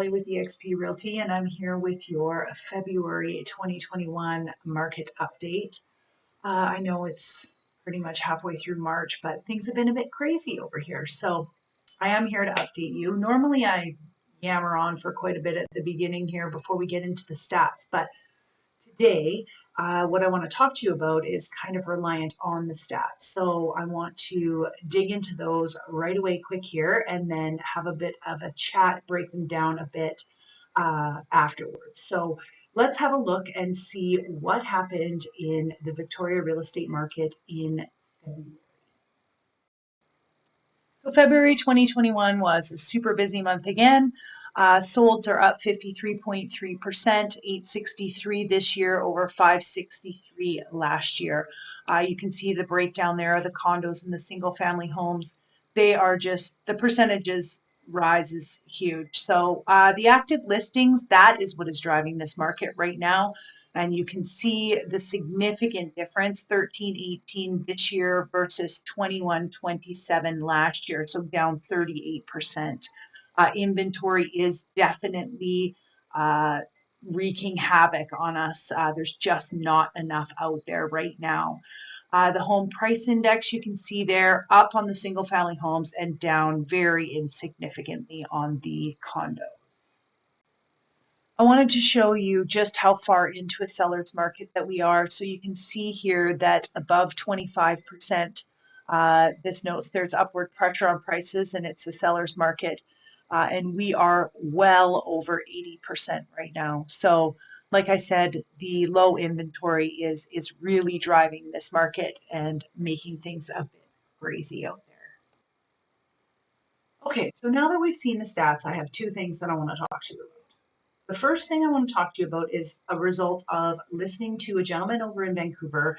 Holly with eXp Realty, and I'm here with your February 2021 market update. I know it's pretty much halfway through March, but things have been a bit crazy over here. So I am here to update you. Normally I yammer on for quite a bit at the beginning here before we get into the stats, but today, what I want to talk to you about is kind of reliant on the stats. So I want to dig into those right away quick here and then have a bit of a chat, break them down a bit afterwards. So let's have a look and see what happened in the Victoria real estate market in February. So February 2021 was a super busy month again. Solds are up 53.3%, 863 this year over 563 last year. You can see the breakdown there of the condos and the single family homes. They are just, the percentages rise is huge. So the active listings, that is what is driving this market right now. And you can see the significant difference, 1318 this year versus 2127 last year, so down 38%. Inventory is definitely wreaking havoc on us. There's just not enough out there right now. The home price index, you can see there, up on the single family homes and down very insignificantly on the condos. I wanted to show you just how far into a seller's market that we are. So you can see here that above 25%, this notes there's upward pressure on prices and it's a seller's market. And we are well over 80% right now. So like I said, the low inventory is really driving this market and making things a bit crazy out there. Okay, so now that we've seen the stats, I have two things that I want to talk to you about. The first thing I want to talk to you about is a result of listening to a gentleman over in Vancouver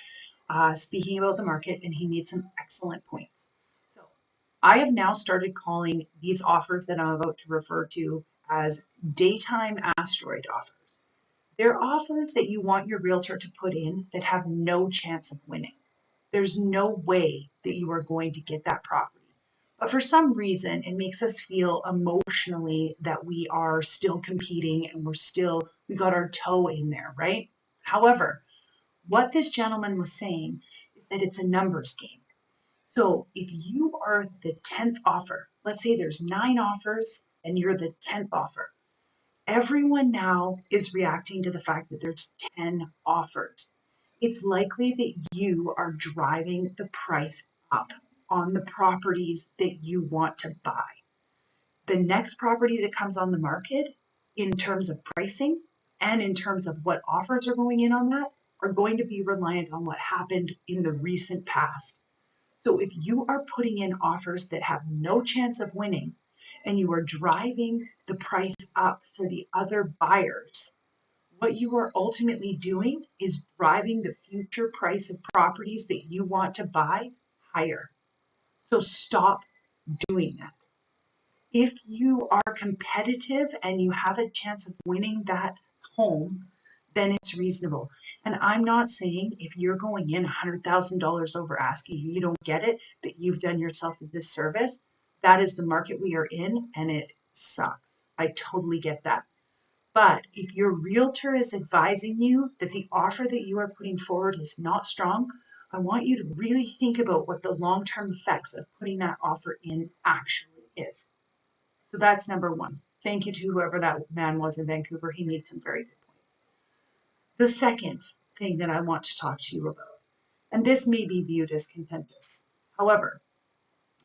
speaking about the market, and he made some excellent points. So I have now started calling these offers that I'm about to refer to as daytime asteroid offers. They're offers that you want your realtor to put in that have no chance of winning. There's no way that you are going to get that property. But for some reason, it makes us feel emotionally that we are still competing and we got our toe in there, right? However, what this gentleman was saying is that it's a numbers game. So if you are the 10th offer, let's say there's 9 offers and you're the 10th offer, everyone now is reacting to the fact that there's 10 offers. It's likely that you are driving the price up on the properties that you want to buy. The next property that comes on the market, in terms of pricing and in terms of what offers are going in on that, are going to be reliant on what happened in the recent past. So if you are putting in offers that have no chance of winning and you are driving the price up for the other buyers, what you are ultimately doing is driving the future price of properties that you want to buy higher. So stop doing that. If you are competitive and you have a chance of winning that home, then it's reasonable. And I'm not saying if you're going in $100,000 over asking and you don't get it, that you've done yourself a disservice. That is the market we are in and it sucks. I totally get that. But if your realtor is advising you that the offer that you are putting forward is not strong, I want you to really think about what the long-term effects of putting that offer in actually is. So that's number one. Thank you to whoever that man was in Vancouver. He made some very good points. The second thing that I want to talk to you about, and this may be viewed as contentious. However,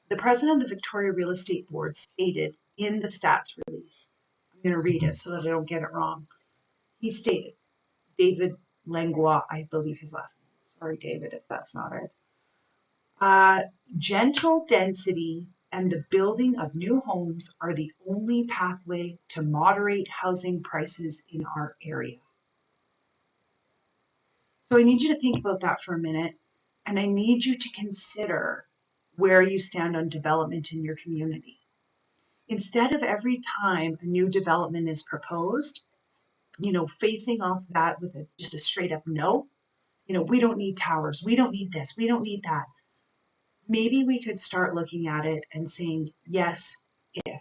the president of the Victoria Real Estate Board stated in the stats release, I'm going to read it so that I don't get it wrong. He stated, David Langlois, I believe his last name. Sorry, David, if that's not it. Gentle density and the building of new homes are the only pathway to moderate housing prices in our area. So I need you to think about that for a minute, and I need you to consider where you stand on development in your community. Instead of every time a new development is proposed, facing off that with just a straight up no, we don't need towers, we don't need this, we don't need that. Maybe we could start looking at it and saying, yes, if.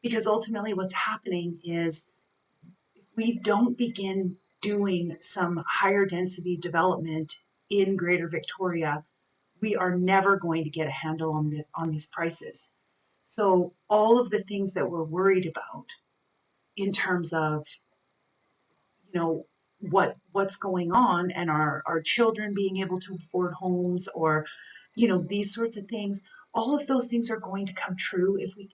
Because ultimately what's happening is if we don't begin doing some higher density development in Greater Victoria, we are never going to get a handle on these prices. So all of the things that we're worried about in terms of, you know, what's going on and our children being able to afford homes or, you know, these sorts of things, all of those things are going to come true if we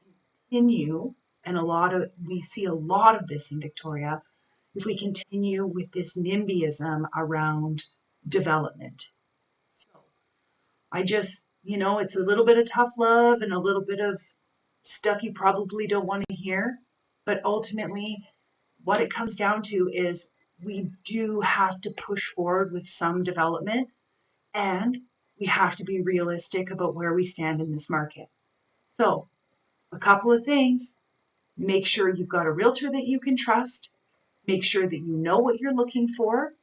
continue, and we see a lot of this in Victoria, if we continue with this NIMBYism around development. So I just, you know, it's a little bit of tough love and a little bit of stuff you probably don't want to hear. But ultimately, what it comes down to is we do have to push forward with some development, and we have to be realistic about where we stand in this market. So, a couple of things: make sure you've got a realtor that you can trust, make sure that you know what you're looking for,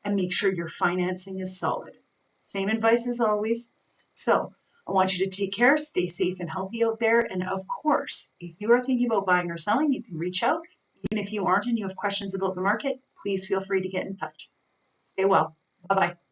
and make sure your financing is solid. Same advice as always. So, I want you to take care, stay safe and healthy out there. And of course, if you are thinking about buying or selling, you can reach out. Even if you aren't and you have questions about the market, please feel free to get in touch. Stay well. Bye bye.